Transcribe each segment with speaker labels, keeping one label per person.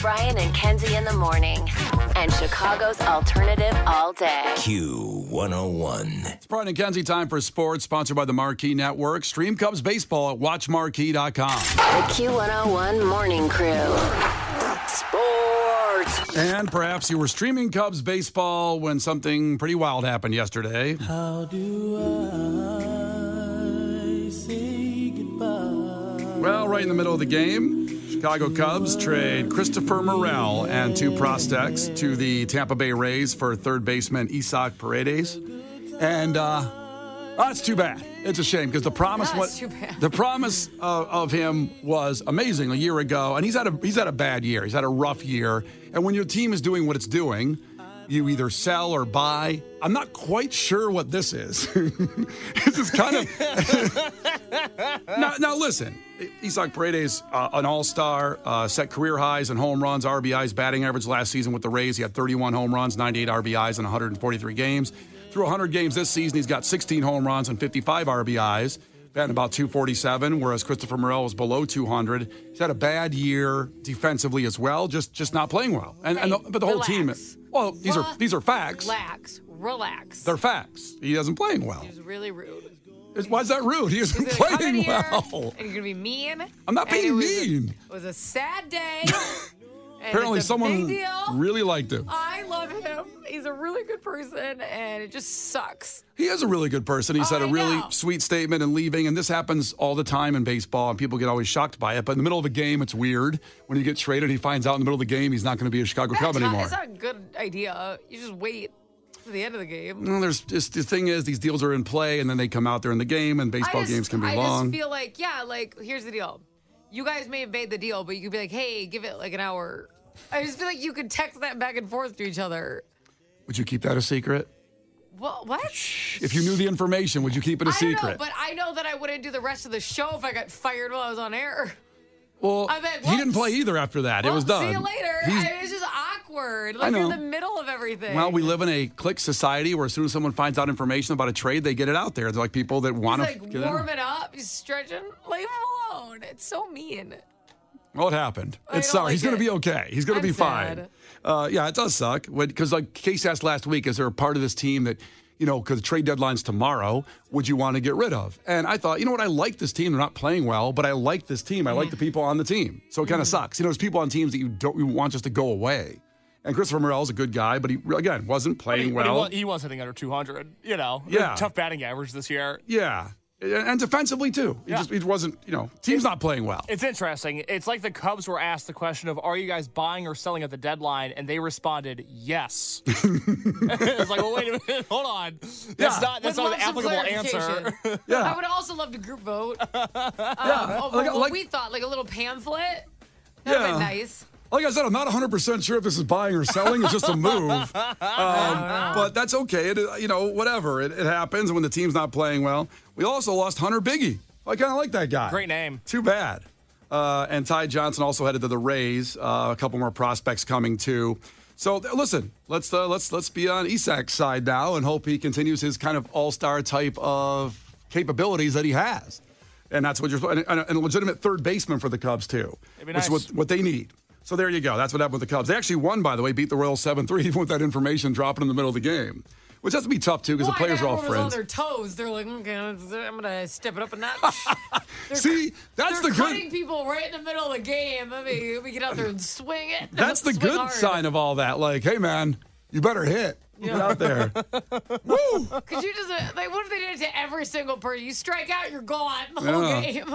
Speaker 1: Brian and Kenzie in the morning. And Chicago's alternative all day.
Speaker 2: Q101.
Speaker 3: It's Brian and Kenzie time for sports, sponsored by the Marquee Network. Stream Cubs baseball at watchmarquee.com.
Speaker 1: The Q101 Morning Crew. Sports.
Speaker 3: And perhaps you were streaming Cubs baseball when something pretty wild happened yesterday.
Speaker 4: How do I say goodbye?
Speaker 3: Well, right in the middle of the game, Chicago Cubs trade Christopher Morel and two prospects to the Tampa Bay Rays for third baseman Isaac Paredes. And that's too bad. It's a shame because the promise of him was amazing a year ago, and he's had a bad year. He's had a rough year. And when your team is doing what it's doing, you either sell or buy. I'm not quite sure what this is. This is kind of now listen. Isaac Paredes, an all-star, set career highs in home runs, RBIs, batting average last season with the Rays. He had 31 home runs, 98 RBIs in 143 games. Through 100 games this season, he's got 16 home runs and 55 RBIs, batting about 247, whereas Christopher Morel was below 200. He's had a bad year defensively as well, just not playing well. But the whole team. Well, these are facts.
Speaker 5: Relax.
Speaker 3: They're facts. He isn't playing well.
Speaker 5: He's really rude.
Speaker 3: Why is that rude? He isn't playing well.
Speaker 5: And you're going to be mean.
Speaker 3: I'm not being mean.
Speaker 5: It was a sad day.
Speaker 3: Apparently someone really liked him.
Speaker 5: I love him. He's a really good person, and it just sucks.
Speaker 3: He is a really good person. He said a really sweet statement in leaving, and this happens all the time in baseball, and people get always shocked by it. But in the middle of a game, it's weird. When you get traded, he finds out in the middle of the game he's not going to be a Chicago Cub anymore.
Speaker 5: It's not a good idea. You just wait to the end of the game.
Speaker 3: Well, the thing is, these deals are in play, and then they come out there in the game, and baseball games can be long.
Speaker 5: I just feel like, here's the deal. You guys may have made the deal, but you could be like, hey, give it like an hour. I just feel like you could text that back and forth to each other.
Speaker 3: Would you keep that a secret?
Speaker 5: What?
Speaker 3: If you knew the information, would you keep it a secret?
Speaker 5: I don't know, but I know that I wouldn't do the rest of the show if I got fired while I was on air.
Speaker 3: Well, he didn't play either after that. It was done.
Speaker 5: See you later. It's just awkward. Like, you're in the middle of everything.
Speaker 3: Well, we live in a click society where as soon as someone finds out information about a trade, they get it out there. They're like people that want to
Speaker 5: get warm it up. He's stretching. Leave him alone. It's so mean.
Speaker 3: Well, it happened. He's going to be okay. He's going to be fine. It does suck. Because like Casey asked last week, is there a part of this team that, because the trade deadline's tomorrow, would you want to get rid of? And I thought, you know what? I like this team. They're not playing well, but I like this team. I like the people on the team. So it kind of sucks. There's people on teams that you want just to go away. And Christopher Morel's a good guy, but he, again, wasn't playing well.
Speaker 6: He was hitting under 200,
Speaker 3: Yeah.
Speaker 6: Tough batting average this year.
Speaker 3: Yeah. And defensively, too. He wasn't, team's not playing well.
Speaker 6: It's interesting. It's like the Cubs were asked the question of, are you guys buying or selling at the deadline? And they responded, yes. It's like, well, wait a minute. Hold on. That's not an applicable answer.
Speaker 5: I would also love to group vote. What we thought, like a little pamphlet. That would be nice.
Speaker 3: Like I said, I'm not 100% sure if this is buying or selling. It's just a move. But that's okay. Whatever. It happens when the team's not playing well. We also lost Hunter Biggie. I kind of like that guy.
Speaker 6: Great name.
Speaker 3: Too bad. And Ty Johnson also headed to the Rays. A couple more prospects coming too. So listen, let's be on Isak's side now and hope he continues his kind of all-star type of capabilities that he has. And that's what and a legitimate third baseman for the Cubs too. Which is what they need. So there you go. That's what happened with the Cubs. They actually won, by the way, beat the Royals 7-3, even with that information dropping in the middle of the game. Which has to be tough, too, because the players are all friends.
Speaker 5: On their toes. They're like, okay, I'm going to step it up a notch.
Speaker 3: See, that's the good...
Speaker 5: They're cutting people right in the middle of the game. Let me get out there and swing it.
Speaker 3: That's the good sign of all that. Like, hey, man, you better hit. Get out there. Woo!
Speaker 5: Could you just... what if they did it to every single person? You strike out, you're gone the whole game.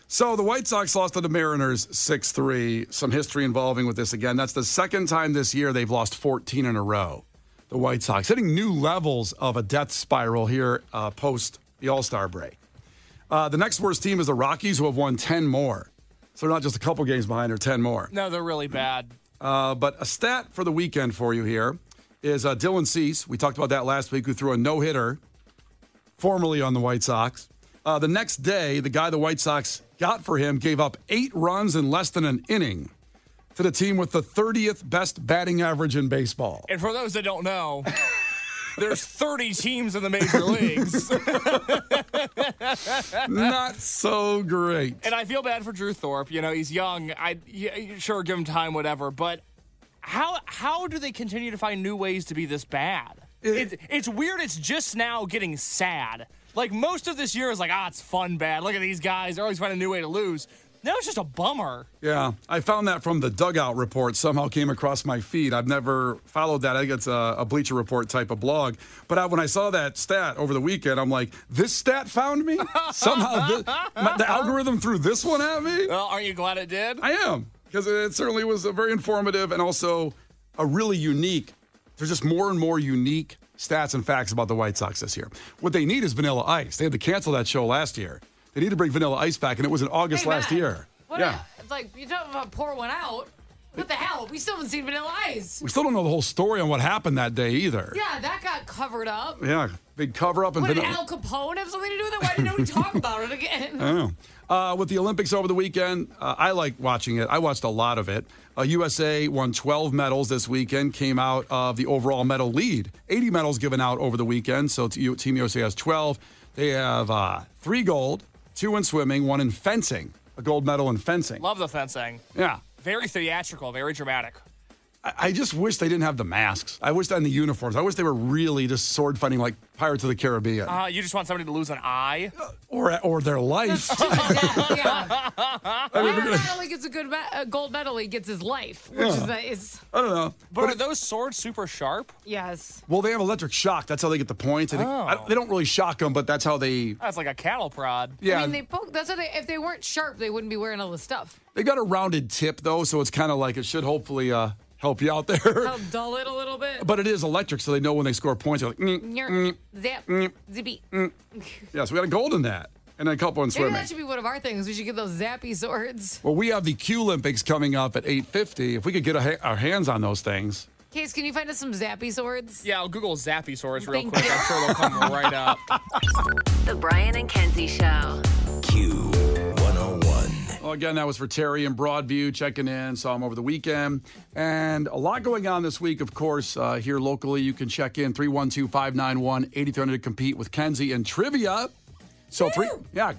Speaker 3: So the White Sox lost to the Mariners 6-3. Some history involving with this again. That's the second time this year they've lost 14 in a row. The White Sox hitting new levels of a death spiral here post the All-Star break. The next worst team is the Rockies, who have won 10 more. So they're not just a couple games behind, they're 10 more.
Speaker 6: No, they're really bad.
Speaker 3: But a stat for the weekend for you here is Dylan Cease. We talked about that last week, who threw a no-hitter, formerly on the White Sox. The next day, the guy the White Sox got for him gave up 8 runs in less than an inning to the team with the 30th best batting average in baseball.
Speaker 6: And for those that don't know, There's 30 teams in the major leagues.
Speaker 3: Not so great.
Speaker 6: And I feel bad for Drew Thorpe. You know, he's young. Sure, give him time, whatever. But how do they continue to find new ways to be this bad? It's weird. It's just now getting sad. Like, most of this year is like, it's fun bad. Look at these guys. They're always finding a new way to lose. Now it's just a bummer.
Speaker 3: Yeah, I found that from the Dugout Report. Somehow came across my feed. I've never followed that. I think it's a Bleacher Report type of blog. But when I saw that stat over the weekend, I'm like, this stat found me? Somehow the algorithm threw this one at me?
Speaker 6: Well, aren't you glad it did?
Speaker 3: I am, because it certainly was a very informative and also a really unique. There's just more and more unique stats and facts about the White Sox this year. What they need is Vanilla Ice. They had to cancel that show last year. They need to bring Vanilla Ice back, and it was in August last year.
Speaker 5: It's like, you talking about pour one out. What the hell? We still haven't seen Vanilla Ice.
Speaker 3: We still don't know the whole story on what happened that day either.
Speaker 5: Yeah, that got covered up.
Speaker 3: Yeah, big cover up. And
Speaker 5: Did Al Capone have something to do with it? Why didn't nobody talk about it again?
Speaker 3: I don't know. With the Olympics over the weekend, I like watching it. I watched a lot of it. USA won 12 medals this weekend, came out of the overall medal lead. 80 medals given out over the weekend, so Team USA has 12. They have 3 gold, 2 in swimming, 1 in fencing, a gold medal in fencing.
Speaker 6: Love the fencing.
Speaker 3: Yeah.
Speaker 6: Very theatrical, very dramatic.
Speaker 3: I just wish they didn't have the masks. I wish they had the uniforms. I wish they were really just sword fighting like Pirates of the Caribbean.
Speaker 6: You just want somebody to lose an eye?
Speaker 3: Or their life.
Speaker 5: Yeah. Not only gets a gold medal, he gets his life, which is
Speaker 3: I don't know.
Speaker 6: But are those swords super sharp?
Speaker 5: Yes.
Speaker 3: Well, they have electric shock. That's how they get the points. They don't really shock them, but that's how they.
Speaker 6: That's like a cattle prod.
Speaker 3: Yeah.
Speaker 5: I mean, they poke. That's how if they weren't sharp, they wouldn't be wearing all this stuff.
Speaker 3: They got a rounded tip though, so it's kind of like it should hopefully help you out there.
Speaker 5: Help dull it a little bit.
Speaker 3: But it is electric, so they know when they score points. They're like,
Speaker 5: Zap, zippy.
Speaker 3: Yeah, so we got a gold in that. And then a couple in
Speaker 5: Maybe
Speaker 3: swimming.
Speaker 5: that should be one of our things. We should get those zappy swords.
Speaker 3: Well, we have the Q Olympics coming up at 8:50. If we could get our hands on those things.
Speaker 5: Case, can you find us some zappy swords?
Speaker 6: Yeah, I'll Google zappy swords real
Speaker 5: Thank
Speaker 6: quick.
Speaker 5: you.
Speaker 6: I'm sure they'll come right up.
Speaker 1: The Brian and Kenzie Show.
Speaker 2: Q101.
Speaker 3: Well, again, that was for Terry in Broadview checking in. Saw him over the weekend. And a lot going on this week, of course, here locally. You can check in 312-591-8300 to compete with Kenzie in trivia. So,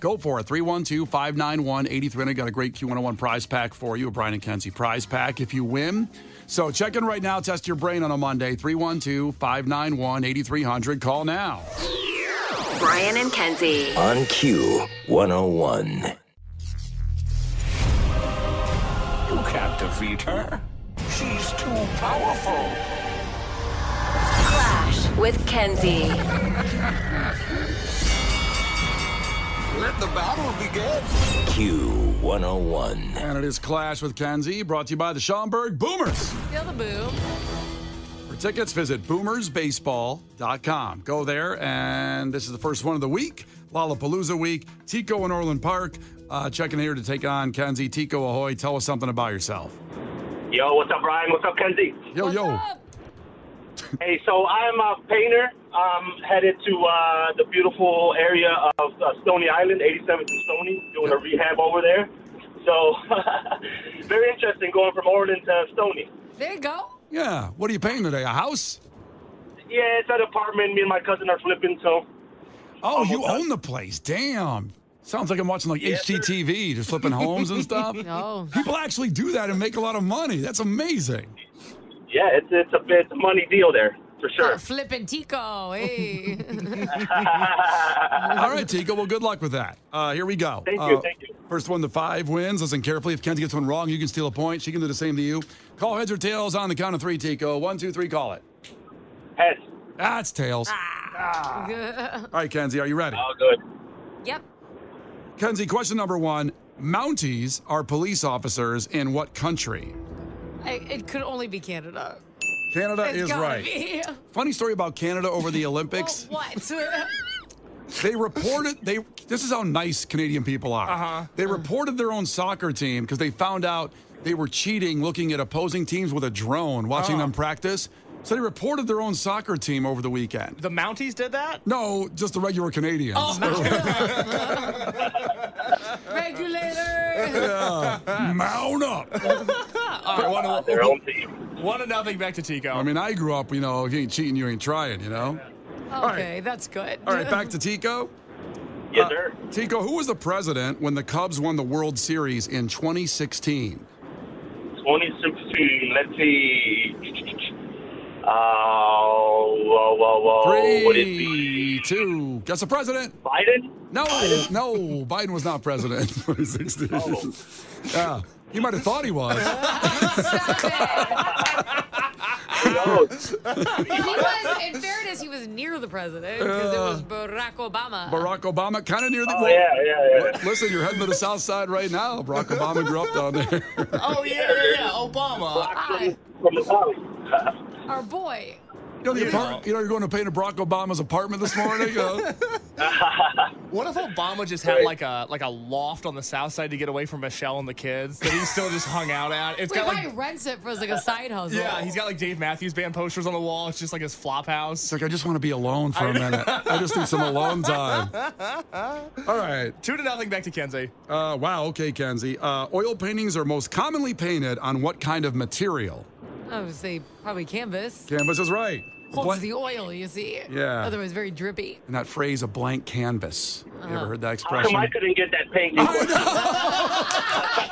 Speaker 3: go for it. 312-591-8300. Got a great Q101 prize pack for you, a Brian and Kenzie prize pack if you win. So, check in right now. Test your brain on a Monday. 312-591-8300. Call now.
Speaker 1: Brian and Kenzie.
Speaker 2: On Q101.
Speaker 7: You can't defeat her. She's too powerful.
Speaker 1: Clash with Kenzie.
Speaker 7: Let the battle begin.
Speaker 2: Q101.
Speaker 3: And it is Clash with Kenzie, brought to you by the Schaumburg Boomers.
Speaker 5: Feel the boom.
Speaker 3: For tickets, visit boomersbaseball.com. Go there, and this is the first one of the week, Lollapalooza week. Tico in Orland Park, checking here to take on Kenzie. Tico, ahoy. Tell us something about yourself.
Speaker 8: Yo, what's up, Brian? What's up, Kenzie?
Speaker 5: What's up?
Speaker 8: Hey, so I'm a painter. Headed to the beautiful area of Stony Island, 87th and Stony, doing a rehab over there. So, very interesting going from Orland to Stony.
Speaker 5: There you go.
Speaker 3: Yeah. What are you painting today? A house?
Speaker 8: Yeah, it's an apartment. Me and my cousin are flipping, so.
Speaker 3: Oh, you own the place. Damn. Sounds like I'm watching like HGTV, just flipping homes and stuff.
Speaker 5: No.
Speaker 3: People actually do that and make a lot of money. That's amazing.
Speaker 8: Yeah, it's a money deal there, for sure.
Speaker 5: Flipping Tico. Hey.
Speaker 3: All right, Tico. Well, good luck with that. Here we go.
Speaker 8: Thank you.
Speaker 3: First 1 to 5 wins. Listen carefully. If Kenzie gets one wrong, you can steal a point. She can do the same to you. Call heads or tails on the count of 3, Tico. 1, 2, 3, call it.
Speaker 8: Heads.
Speaker 3: That's tails. All right, Kenzie, are you ready?
Speaker 8: Oh, good.
Speaker 5: Yep.
Speaker 3: Kenzie, question number 1. Mounties are police officers in what country?
Speaker 5: It could only be Canada.
Speaker 3: Canada
Speaker 5: It's
Speaker 3: is
Speaker 5: gotta
Speaker 3: right.
Speaker 5: be.
Speaker 3: Funny story about Canada over the Olympics.
Speaker 5: Well, what?
Speaker 3: They reported this is how nice Canadian people are. They reported their own soccer team because they found out they were cheating looking at opposing teams with a drone, watching them practice. So they reported their own soccer team over the weekend.
Speaker 6: The Mounties did that?
Speaker 3: No, just the regular Canadians.
Speaker 5: Regulator.
Speaker 3: Yeah. Mount up.
Speaker 6: All right,
Speaker 8: Their own team.
Speaker 6: 1-0 back to Tico.
Speaker 3: I mean, I grew up, if you ain't cheating, you ain't trying,
Speaker 5: Okay, that's good.
Speaker 3: All right, back to Tico.
Speaker 8: Yes, sir.
Speaker 3: Tico, who was the president when the Cubs won the World Series in 2016?
Speaker 8: 2016. Let's see. What is he?
Speaker 3: 3, 2. Guess the president.
Speaker 8: Biden?
Speaker 3: No, Biden was not president in 2016.
Speaker 8: Oh.
Speaker 3: Yeah, he might have thought he was.
Speaker 8: No.
Speaker 5: He was, in fairness, he was near the president because it was Barack Obama.
Speaker 3: Barack Obama, kind of near the.
Speaker 8: Oh, yeah.
Speaker 3: Listen, you're heading to the South Side right now. Barack Obama grew up down there.
Speaker 6: Oh, yeah. Obama.
Speaker 5: Hi,
Speaker 8: From the South.
Speaker 5: our boy.
Speaker 3: You're going to paint a Barack Obama's apartment this morning.
Speaker 6: What if Obama just had like a loft on the South Side to get away from Michelle and the kids that he still just hung out at? It's
Speaker 5: Wait,
Speaker 6: got
Speaker 5: why
Speaker 6: like
Speaker 5: rents it for like a side hustle?
Speaker 6: yeah, he's got like Dave Matthews Band posters on the wall. It's just like his flop house.
Speaker 3: It's like, I just want to be alone for a minute. I just need some alone time. All right.
Speaker 6: 2-0 back to Kenzie.
Speaker 3: Wow. Okay, Kenzie. Oil paintings are most commonly painted on what kind of material?
Speaker 5: I would say probably canvas.
Speaker 3: Canvas is right.
Speaker 5: Holds the oil, you see.
Speaker 3: Yeah.
Speaker 5: Otherwise, very drippy.
Speaker 3: And that phrase, a blank canvas. You ever heard that
Speaker 8: How
Speaker 3: expression?
Speaker 8: come I couldn't get that painting?
Speaker 5: I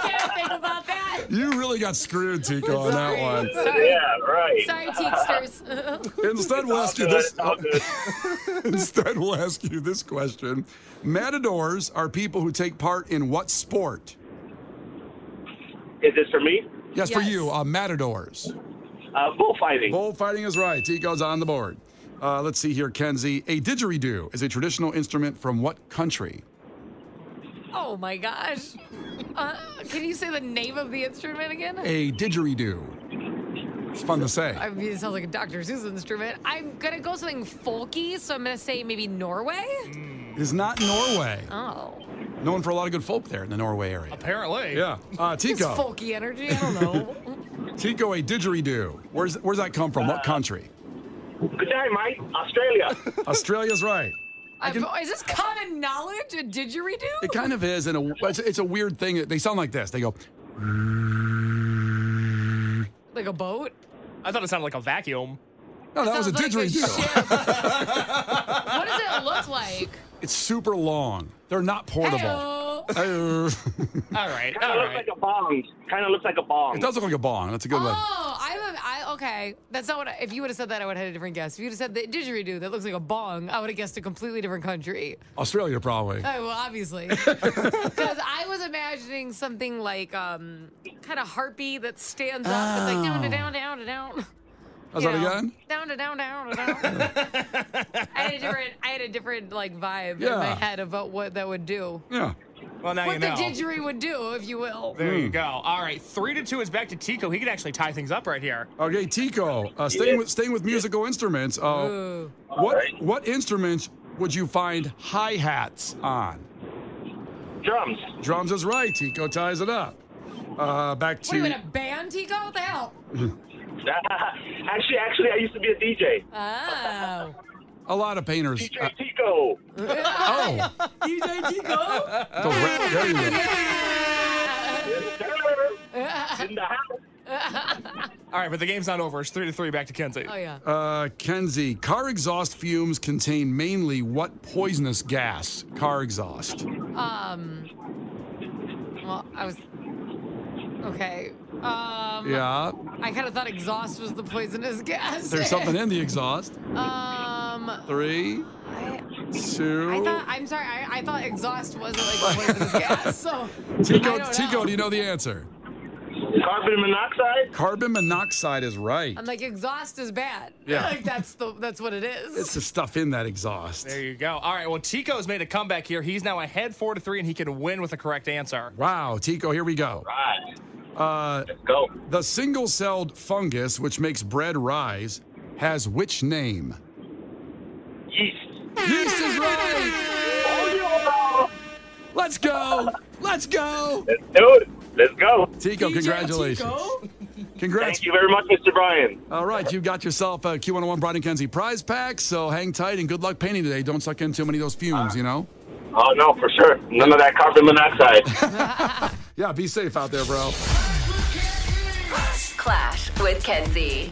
Speaker 5: can't think about that.
Speaker 3: You really got screwed, Tico, on that one.
Speaker 5: Sorry.
Speaker 8: Yeah, right.
Speaker 5: Sorry, Teeksters.
Speaker 3: Instead, we'll ask you this. Instead, we'll ask you this question: Matadors are people who take part in what sport?
Speaker 8: Is this for me?
Speaker 3: Yes, for
Speaker 5: Yes.
Speaker 3: you. Matadors.
Speaker 8: Bullfighting.
Speaker 3: Bullfighting is right. Tico's on the board. Let's see here, Kenzie. A didgeridoo is a traditional instrument from what country?
Speaker 5: Oh my gosh. Can you say the name of the instrument again?
Speaker 3: A didgeridoo. It's fun to say.
Speaker 5: I mean, it sounds like a Dr. Seuss instrument. I'm gonna go something folky, so I'm gonna say maybe Norway.
Speaker 3: It is not Norway.
Speaker 5: Oh,
Speaker 3: Known for a lot of good folk there in the Norway area.
Speaker 6: Apparently.
Speaker 3: Yeah.
Speaker 5: it's
Speaker 3: Tico.
Speaker 5: folky energy. I don't know.
Speaker 3: Tico, a didgeridoo. Where's that come from? What country?
Speaker 8: Good day, mate. Australia.
Speaker 3: Australia's right.
Speaker 5: Is this common knowledge? A didgeridoo?
Speaker 3: It kind of is, and it's a weird thing. They sound like this. They go.
Speaker 5: Like a boat?
Speaker 6: I thought it sounded like a vacuum.
Speaker 3: No, that was a
Speaker 5: Sounds like
Speaker 3: didgeridoo.
Speaker 5: ship. What does it look like?
Speaker 3: It's super long. They're not portable.
Speaker 5: Hey-o.
Speaker 3: It
Speaker 6: All right.
Speaker 8: Kind of looks like a bong.
Speaker 3: does look like a bong. That's a good one.
Speaker 5: Oh, okay. That's not what. If you would have said that, I would have had a different guess. If you would have said the didgeridoo that looks like a bong, I would have guessed a completely different country.
Speaker 3: Australia, probably.
Speaker 5: Oh, well, obviously, because I was imagining something like kind of harpy that stands up. It's like down to down, down to down.
Speaker 3: How's that again?
Speaker 5: Down to down, down to down. I had a different like vibe in my head about what that would do.
Speaker 3: Yeah.
Speaker 6: Well, now
Speaker 5: What
Speaker 6: you
Speaker 5: the
Speaker 6: know.
Speaker 5: didgeridoo would do, if you will.
Speaker 6: There you go. All right, 3-2 is back to Tico. He can actually tie things up right here.
Speaker 3: Okay, Tico. Staying with musical instruments.
Speaker 5: Ooh.
Speaker 3: What instruments would you find hi-hats on?
Speaker 8: Drums.
Speaker 3: Drums is right. Tico ties it up. Back to.
Speaker 5: What are you in a band, Tico? What the hell?
Speaker 8: Actually, I used to be a DJ.
Speaker 5: Oh.
Speaker 3: A lot of painters.
Speaker 8: DJ Tico.
Speaker 3: Oh.
Speaker 5: DJ Tico?
Speaker 3: There you go.
Speaker 8: Yes, sir. In the house.
Speaker 6: All right, but the game's not over. It's 3-3 back to Kenzie.
Speaker 5: Oh, yeah.
Speaker 3: Kenzie, car exhaust fumes contain mainly what poisonous gas? Car exhaust.
Speaker 5: Well, I was... Okay.
Speaker 3: Yeah.
Speaker 5: I kind of thought exhaust was the poisonous gas.
Speaker 3: There's something in the exhaust. 3, 2.
Speaker 5: I thought exhaust wasn't like the poisonous gas. So
Speaker 3: Tico, do you know the answer?
Speaker 8: Carbon monoxide?
Speaker 3: Carbon monoxide is right.
Speaker 5: I'm like, exhaust is bad.
Speaker 3: Yeah.
Speaker 5: Like that's what it is.
Speaker 3: It's the stuff in that exhaust.
Speaker 6: There you go. All right, well, Tico's made a comeback here. He's now ahead 4-3, and he can win with the correct answer.
Speaker 3: Wow, Tico, here we go.
Speaker 8: Right. Let's go.
Speaker 3: The single-celled fungus which makes bread rise has which name?
Speaker 8: Yeast.
Speaker 3: Yeast is right!
Speaker 8: Oh,
Speaker 3: Let's go! Let's go!
Speaker 8: let's do it. Let's go.
Speaker 3: Tico, congratulations. Congrats.
Speaker 8: Thank you very much, Mr. Brian.
Speaker 3: All right, you got yourself a Q101 Brian and Kenzie prize pack, so hang tight and good luck painting today. Don't suck in too many of those fumes, you know?
Speaker 8: Oh, no, for sure. None of that carbon monoxide.
Speaker 3: Yeah, be safe out there, bro.
Speaker 1: Clash with Kenzie.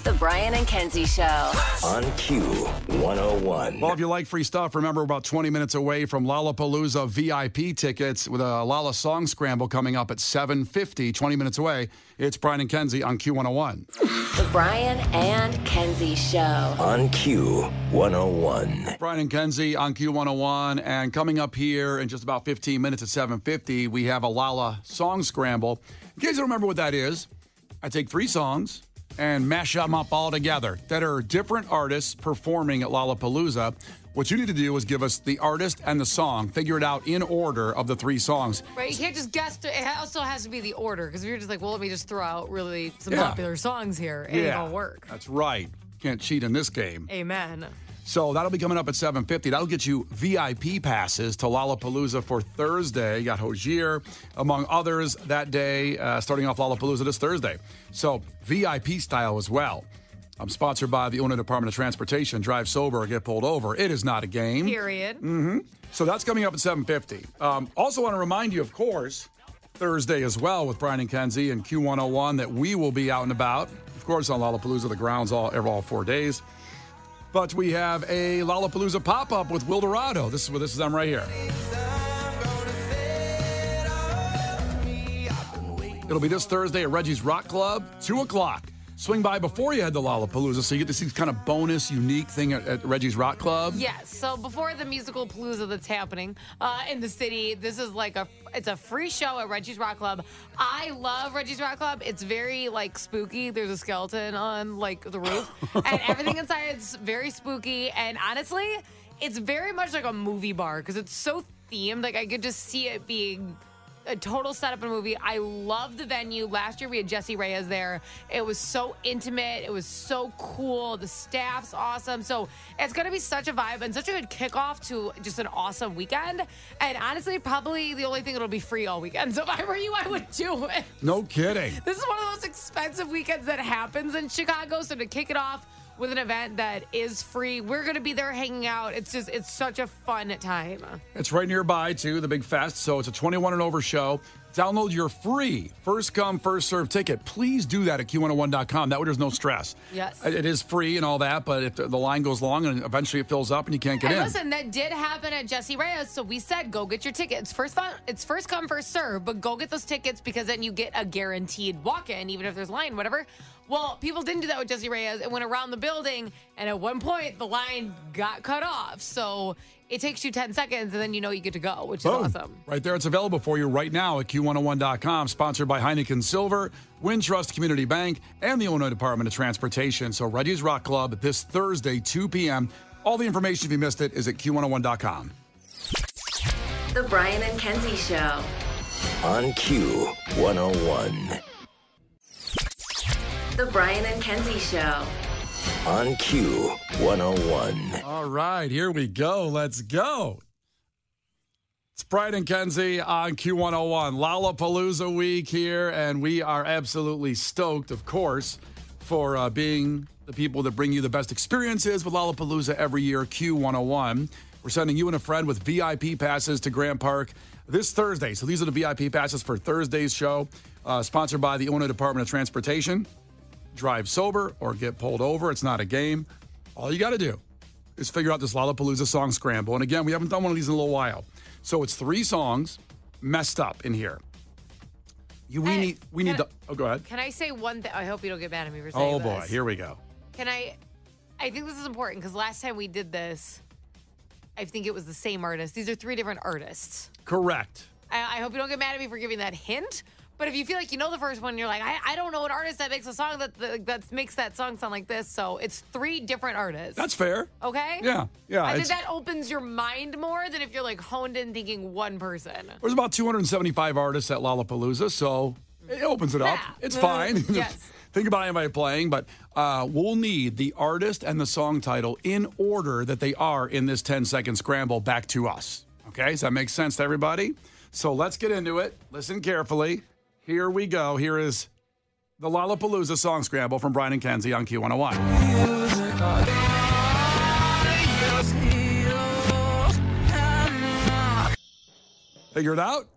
Speaker 1: The Brian and Kenzie Show.
Speaker 2: On Q101.
Speaker 3: Well, if you like free stuff, remember we're about 20 minutes away from Lollapalooza VIP tickets with a Lolla Song Scramble coming up at 7:50, 20 minutes away. It's Brian and Kenzie on Q101.
Speaker 1: The Brian and Kenzie Show.
Speaker 2: On Q101.
Speaker 3: Brian and Kenzie on Q101. And coming up here in just about 15 minutes at 7:50, we have a Lolla Song Scramble. In case you don't remember what that is, I take 3 songs and mash them up all together that are different artists performing at Lollapalooza. What you need to do is give us the artist and the song. Figure it out in order of the 3 songs.
Speaker 5: Right, you can't just guess. It also has to be the order, because if you're just like, well, let me just throw out really some popular songs here, it ain't gonna work.
Speaker 3: That's right. Can't cheat in this game.
Speaker 5: Amen.
Speaker 3: So that'll be coming up at 7:50. That'll get you VIP passes to Lollapalooza for Thursday. You got Hozier, among others, that day, starting off Lollapalooza this Thursday. So VIP style as well. I'm sponsored by the Illinois Department of Transportation. Drive sober or get pulled over. It is not a game.
Speaker 5: Period.
Speaker 3: So that's coming up at 7:50. Also want to remind you, of course, Thursday as well with Brian and Kenzie and Q101 that we will be out and about. Of course, on Lollapalooza, the grounds all 4 days. But we have a Lollapalooza pop-up with Will Dorado. This is them right here. It'll be this Thursday at Reggie's Rock Club, 2 o'clock. Swing by before you head to Lollapalooza so you get to see this kind of bonus, unique thing at Reggie's Rock Club.
Speaker 5: Yes. So before the musical palooza that's happening in the city, this is like it's a free show at Reggie's Rock Club. I love Reggie's Rock Club. It's very like spooky. There's a skeleton on like the roof, and everything inside is very spooky. And honestly, it's very much like a movie bar because it's so themed. Like I could just see it being a total setup in a movie. I love the venue. Last year we had Jesse Reyes there. It was so intimate. It was so cool. The staff's awesome. So it's going to be such a vibe and such a good kickoff to just an awesome weekend. And honestly, probably the only thing that'll be free all weekend. So if I were you, I would do it.
Speaker 3: No kidding.
Speaker 5: This is one of those expensive weekends that happens in Chicago. So to kick it off with an event that is free, we're going to be there hanging out. It's such a fun time.
Speaker 3: It's right nearby, too, the big fest. So it's a 21 and over show. Download your free first come, first serve ticket. Please do that at Q101.com. That way there's no stress.
Speaker 5: Yes.
Speaker 3: It is free and all that, but if the line goes long and eventually it fills up and you can't get in.
Speaker 5: Listen, that did happen at Jesse Reyes, so we said go get your tickets. It's first come, first serve, but go get those tickets because then you get a guaranteed walk-in, even if there's a line, whatever. Well, people didn't do that with Jesse Reyes. It went around the building, and at one point, the line got cut off. So it takes you 10 seconds, and then you know you get to go, which is awesome.
Speaker 3: Right there. It's available for you right now at Q101.com. Sponsored by Heineken Silver, Wintrust Community Bank, and the Illinois Department of Transportation. So Reggie's Rock Club this Thursday, 2 p.m. All the information, if you missed it, is at Q101.com.
Speaker 1: The Brian and Kenzie Show.
Speaker 2: On Q101.
Speaker 1: The Brian and Kenzie Show.
Speaker 2: On Q101.
Speaker 3: All right, here we go. Let's go. It's Brian and Kenzie on Q101. Lollapalooza week here, and we are absolutely stoked, of course, for being the people that bring you the best experiences with Lollapalooza every year, Q101. We're sending you and a friend with VIP passes to Grant Park this Thursday. So these are the VIP passes for Thursday's show, sponsored by the Illinois Department of Transportation. Drive sober or get pulled over. It's not a game. All you got to do is figure out this Lollapalooza Song Scramble. And again, we haven't done one of these in a little while. So it's 3 songs messed up in here. We need the... Oh, go ahead.
Speaker 5: Can I say one thing? I hope you don't get mad at me for saying this.
Speaker 3: Oh, boy. Here we go.
Speaker 5: I think this is important because last time we did this, I think it was the same artist. These are 3 different artists.
Speaker 3: Correct.
Speaker 5: I hope you don't get mad at me for giving that hint. But if you feel like you know the first one, you're like, I don't know an artist that makes a song that makes that song sound like this. So it's 3 different artists.
Speaker 3: That's fair.
Speaker 5: Okay?
Speaker 3: Yeah.
Speaker 5: I think that opens your mind more than if you're like honed in thinking one person.
Speaker 3: There's about 275 artists at Lollapalooza, so it opens it up. It's fine.
Speaker 5: Yes.
Speaker 3: Think about anybody playing, but we'll need the artist and the song title in order that they are in this 10-second scramble back to us. Okay? Does that make sense to everybody? So let's get into it. Listen carefully. Here we go. Here is the Lollapalooza Song Scramble from Brian and Kenzie on Q101. Figure it out?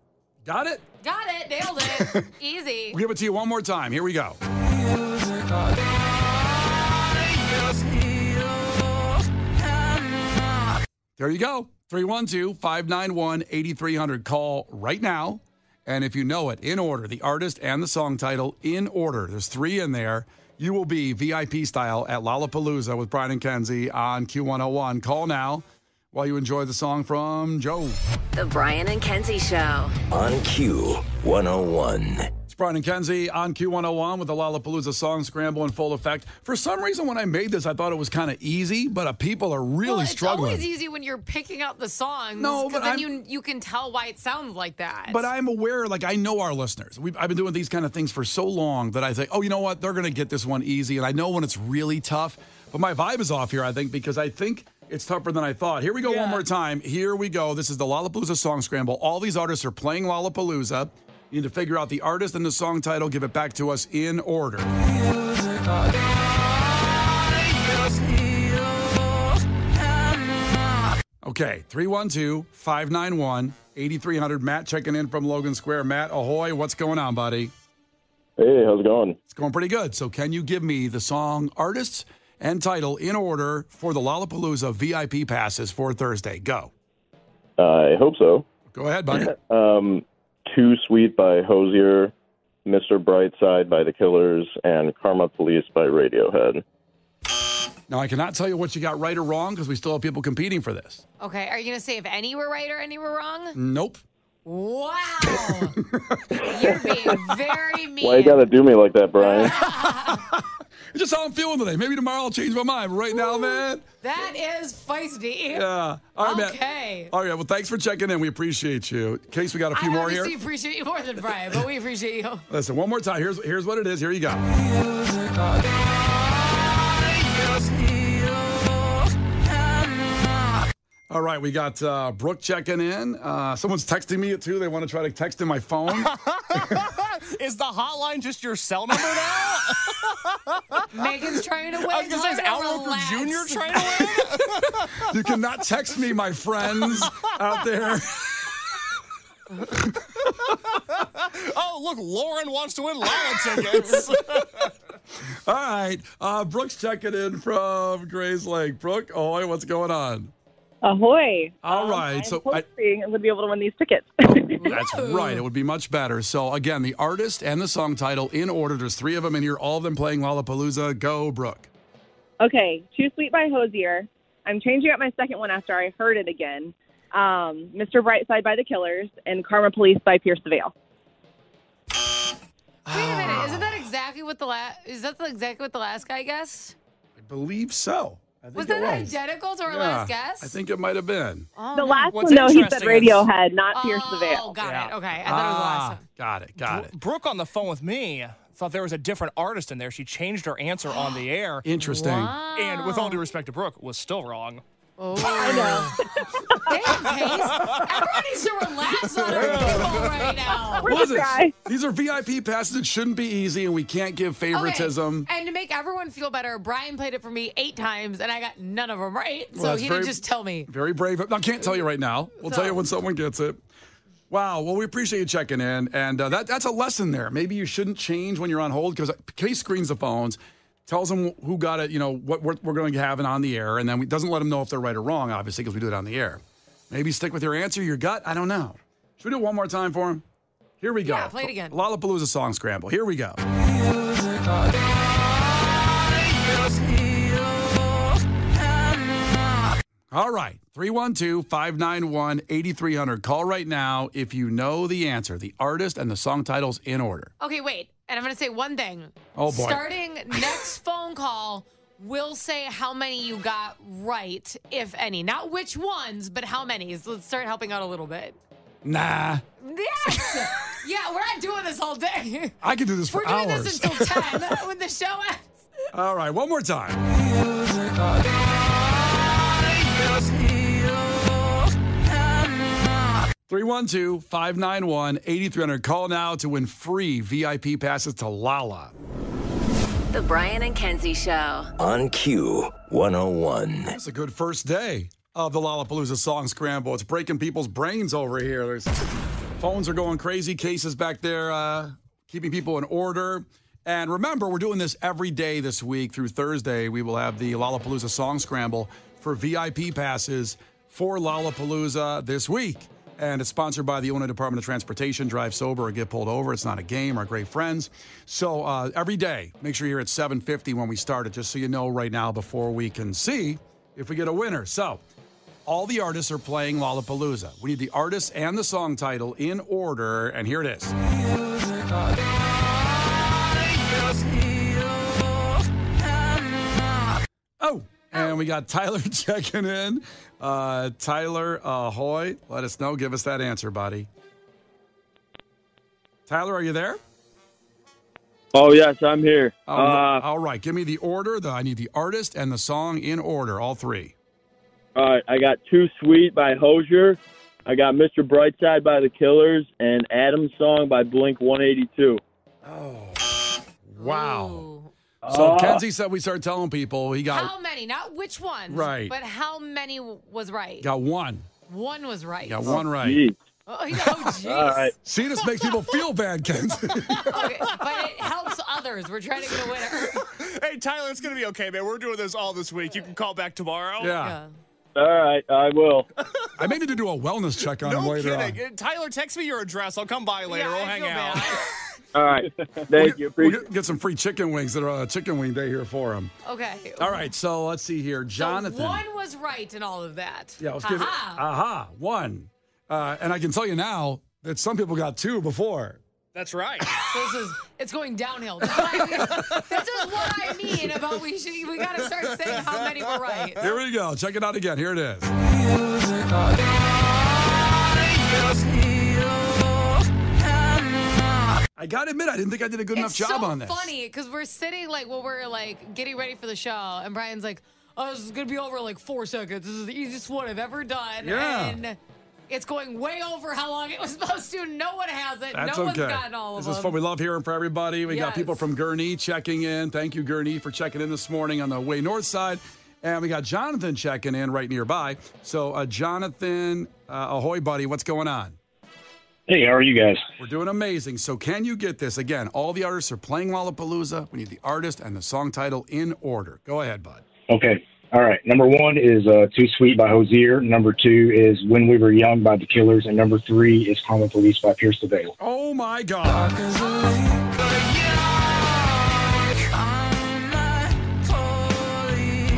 Speaker 3: Got it?
Speaker 5: Got it. Nailed it. Easy.
Speaker 3: We'll give it to you one more time. Here we go. There you go. 312-591-8300. Call right now. And if you know it, in order, the artist and the song title in order. There's 3 in there. You will be VIP style at Lollapalooza with Brian and Kenzie on Q101. Call now while you enjoy the song from Joe.
Speaker 1: The Brian and Kenzie Show.
Speaker 2: On Q101.
Speaker 3: It's Brian and Kenzie on Q101 with the Lollapalooza Song Scramble in full effect. For some reason, when I made this, I thought it was kind of easy, but people are really struggling.
Speaker 5: It's always easy when you're picking out the songs.
Speaker 3: No, but
Speaker 5: then you can tell why it sounds like that.
Speaker 3: But I'm aware, I know our listeners. I've been doing these kind of things for so long that I think, oh, you know what? They're going to get this one easy. And I know when it's really tough. But my vibe is off here, I think, because I think it's tougher than I thought. Here we go one more time. Here we go. This is the Lollapalooza Song Scramble. All these artists are playing Lollapalooza. You need to figure out the artist and the song title. Give it back to us in order. Okay, 312-591-8300. Matt checking in from Logan Square. Matt, ahoy. What's going on, buddy?
Speaker 9: Hey, how's it going?
Speaker 3: It's going pretty good. So can you give me the song, artists, and title in order for the Lollapalooza VIP passes for Thursday? Go.
Speaker 9: I hope so.
Speaker 3: Go ahead, buddy.
Speaker 9: Too Sweet by Hozier, Mr. Brightside by The Killers, and Karma Police by Radiohead.
Speaker 3: Now, I cannot tell you what you got right or wrong because we still have people competing for this.
Speaker 5: Okay, are you going to say if any were right or any were wrong?
Speaker 3: Nope.
Speaker 5: Wow. You're being very mean.
Speaker 9: Why you got to do me like that, Brian?
Speaker 3: It's just how I'm feeling today. Maybe tomorrow I'll change my mind. But right now, man.
Speaker 5: That is feisty.
Speaker 3: Yeah. All right,
Speaker 5: okay.
Speaker 3: Man. All right. Well, thanks for checking in. We appreciate you. In case we got a few more here.
Speaker 5: I appreciate you more than Brian, but we appreciate you.
Speaker 3: Listen, one more time. Here's what it is. Here you go. All right, we got Brooke checking in. Someone's texting me too. They want to try to text in my phone.
Speaker 6: Is the hotline just your cell number now?
Speaker 5: Megan's trying to win.
Speaker 6: I was going to say, is Al Roker Jr. trying to win?
Speaker 3: You cannot text me, my friends out there.
Speaker 6: Oh, look, Lauren wants to win Lolla tickets.
Speaker 3: All right, Brooke's checking in from Grays Lake. Brooke, ahoy, what's going on?
Speaker 10: Ahoy.
Speaker 3: All right.
Speaker 10: I'm
Speaker 3: so
Speaker 10: hoping I would be able to win these tickets.
Speaker 3: That's right. It would be much better. So, again, the artist and the song title in order. There's 3 of them in here, all of them playing Lollapalooza. Go, Brooke.
Speaker 10: Okay. Too Sweet by Hozier. I'm changing up my second one after I heard it again. Mr. Brightside by The Killers and Karma Police by Pierce the Veil.
Speaker 5: Wait a minute. Isn't that exactly what the last guy guessed?
Speaker 3: I believe so.
Speaker 5: Was that identical to our last guess?
Speaker 3: I think it might have been.
Speaker 5: Oh,
Speaker 10: the last one, no, he said Radiohead, not Pierce the Veil.
Speaker 5: Oh, got it. Okay. I thought it was the last one.
Speaker 3: Got it.
Speaker 6: Brooke on the phone with me thought there was a different artist in there. She changed her answer on the air.
Speaker 3: Interesting.
Speaker 5: Wow.
Speaker 6: And with all due respect to Brooke, was still wrong.
Speaker 5: Oh, I know. Damn, Case. Everyone needs to relax on our people right now.
Speaker 3: These are VIP passes. It shouldn't be easy, and we can't give favoritism.
Speaker 5: Okay. And to make everyone feel better, Brian played it for me 8 times, and I got none of them right.
Speaker 3: Well,
Speaker 5: so he didn't just tell me.
Speaker 3: Very brave. I can't tell you right now. We'll tell you when someone gets it. Wow. Well, we appreciate you checking in. And that's a lesson there. Maybe you shouldn't change when you're on hold because Case screens the phones, tells them who got it, what we're going to have it on the air, and then doesn't let them know if they're right or wrong, obviously, because we do it on the air. Maybe stick with your answer, your gut. I don't know. Should we do it one more time for him? Here we go.
Speaker 5: Yeah, play it again.
Speaker 3: Lollapalooza Song Scramble. Here we go. All right. 312-591-8300. Call right now if you know the answer, the artist and the song titles in order.
Speaker 5: Okay, wait. And I'm going to say one thing.
Speaker 3: Oh, boy.
Speaker 5: Starting next phone call, we'll say how many you got right, if any. Not which ones, but how many. So let's start helping out a little bit.
Speaker 3: Nah.
Speaker 5: Yes! Yeah, we're not doing this all day.
Speaker 3: I could do this for hours.
Speaker 5: We're doing this until 10 when the show ends.
Speaker 3: All right, one more time. 312-591-8300. Call now to win free VIP passes to Lala.
Speaker 1: The Brian and Kenzie Show.
Speaker 2: On Q101.
Speaker 3: It's a good first day of the Lollapalooza Song Scramble. It's breaking people's brains over here. Phones are going crazy. Cases back there keeping people in order. And remember, we're doing this every day this week through Thursday. We will have the Lollapalooza Song Scramble for VIP passes for Lollapalooza this week. And it's sponsored by the Illinois Department of Transportation. Drive sober or get pulled over. It's not a game. Our great friends. So every day, make sure you're here at 7:50 when we start it, just so you know right now before we can see if we get a winner. So all the artists are playing Lollapalooza. We need the artist and the song title in order, and here it is. Oh, and we got Tyler checking in. Tyler, ahoy. Let us know. Give us that answer, buddy. Tyler, are you there?
Speaker 11: Oh, yes, I'm here.
Speaker 3: All right. Give me the order. I need the artist and the song in order, all three.
Speaker 11: All right. I got Too Sweet by Hosier. I got Mr. Brightside by The Killers and Adam's Song by Blink 182.
Speaker 3: Oh, wow. So Kenzie said we start telling people he got...
Speaker 5: How many? Not which one.
Speaker 3: Right.
Speaker 5: But how many was right?
Speaker 3: Got one.
Speaker 5: One was right.
Speaker 3: Got one right.
Speaker 11: Geez.
Speaker 5: Oh, jeez.
Speaker 11: All right.
Speaker 3: See, this makes people feel bad, Kenzie.
Speaker 5: Okay, but it helps others. We're trying to get a winner.
Speaker 6: Hey, Tyler, it's going to be okay, man. We're doing this all this week. You can call back tomorrow.
Speaker 3: Yeah.
Speaker 11: All right, I will.
Speaker 3: I may need to do a wellness check on him
Speaker 6: No
Speaker 3: later
Speaker 6: kidding.
Speaker 3: on.
Speaker 6: Tyler, text me your address. I'll come by later.
Speaker 5: Yeah,
Speaker 6: we'll
Speaker 5: I
Speaker 6: hang
Speaker 5: feel
Speaker 6: out.
Speaker 5: bad.
Speaker 11: All right. Thank you. Appreciate
Speaker 3: We'll get some free chicken wings that are chicken wing day here for him.
Speaker 5: Okay.
Speaker 3: All right, so let's see here. Jonathan.
Speaker 5: So one was right in all of that.
Speaker 3: Yeah, let's give it. Aha, one. And I can tell you now that some people got two before.
Speaker 6: That's right.
Speaker 5: So it's going downhill. This is what I mean about we got to start saying how many were right.
Speaker 3: Here we go. Check it out again. Here it is. I got to admit, I didn't think I did a good enough job on this.
Speaker 5: It's so funny because we're sitting we're getting ready for the show, and Brian's like, "Oh, this is gonna be over in 4 seconds. This is the easiest one I've ever done."
Speaker 3: Yeah.
Speaker 5: And it's going way over how long it was supposed to. No one has it.
Speaker 3: That's
Speaker 5: no
Speaker 3: okay.
Speaker 5: one's gotten all of them.
Speaker 3: This is fun. We love hearing from everybody. We got
Speaker 5: Yes.
Speaker 3: people from Gurnee checking in. Thank you, Gurnee, for checking in this morning on the way north side. And we got Jonathan checking in right nearby. So, Jonathan, ahoy, buddy. What's going on?
Speaker 12: Hey, how are you guys?
Speaker 3: We're doing amazing. So can you get this? Again, all the artists are playing Lollapalooza. We need the artist and the song title in order. Go ahead, bud.
Speaker 12: Okay. All right. Number 1 is Too Sweet by Hosier. Number 2 is When We Were Young by The Killers. And number 3 is Karma Police by Pierce the Veil.
Speaker 3: Oh, my God.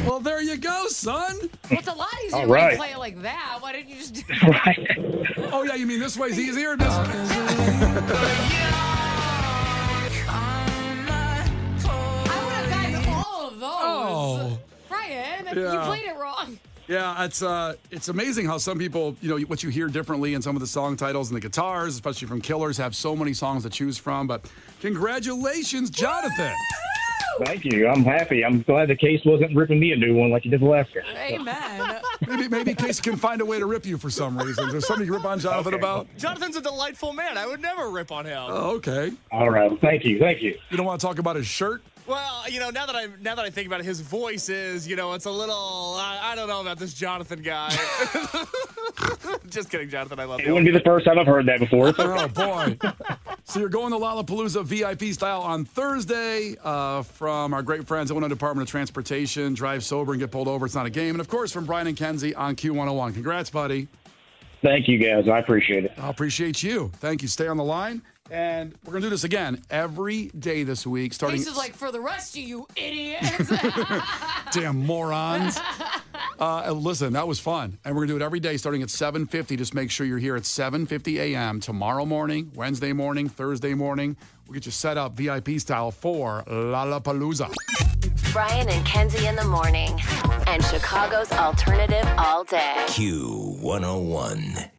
Speaker 3: Well, there you go, son.
Speaker 5: Well, it's a lot easier
Speaker 12: All
Speaker 5: when
Speaker 12: right.
Speaker 5: you play it like that. Why didn't you just do
Speaker 3: Oh, yeah, you mean this way's easier? This way?
Speaker 5: I would have gotten all of those.
Speaker 3: Oh.
Speaker 5: Brian,
Speaker 3: Yeah.
Speaker 5: you played it wrong.
Speaker 3: Yeah, it's amazing how some people, what you hear differently in some of the song titles and the guitars, especially from Killers, have so many songs to choose from. But congratulations, Jonathan.
Speaker 12: Thank you. I'm happy. I'm glad the case wasn't ripping me a new one like you did the last guy.
Speaker 5: Amen.
Speaker 3: Maybe Case can find a way to rip you for some reason. Is there something you rip on Jonathan about?
Speaker 6: Jonathan's a delightful man. I would never rip on him.
Speaker 3: Oh, okay.
Speaker 12: All right. Thank you. Thank you.
Speaker 3: You don't want to talk about his shirt?
Speaker 6: Well, now that I think about it, his voice is, it's a little. I don't know about this Jonathan guy. Just kidding, Jonathan. I love you.
Speaker 12: It wouldn't be the first time I've heard that before.
Speaker 3: Oh, boy. So you're going to Lollapalooza VIP style on Thursday from our great friends at Illinois Department of Transportation. Drive sober and get pulled over. It's not a game. And, of course, from Brian and Kenzie on Q101. Congrats, buddy.
Speaker 12: Thank you, guys. I appreciate it.
Speaker 3: I appreciate you. Thank you. Stay on the line. And we're going to do this again every day this week. Starting.
Speaker 5: This is like, for the rest of you idiots.
Speaker 3: Damn morons. Listen, that was fun. And we're going to do it every day starting at 7:50. Just make sure you're here at 7:50 a.m. tomorrow morning, Wednesday morning, Thursday morning. We'll get you set up VIP style for Lollapalooza.
Speaker 1: Brian and Kenzie in the morning. And Chicago's alternative all day.
Speaker 2: Q101.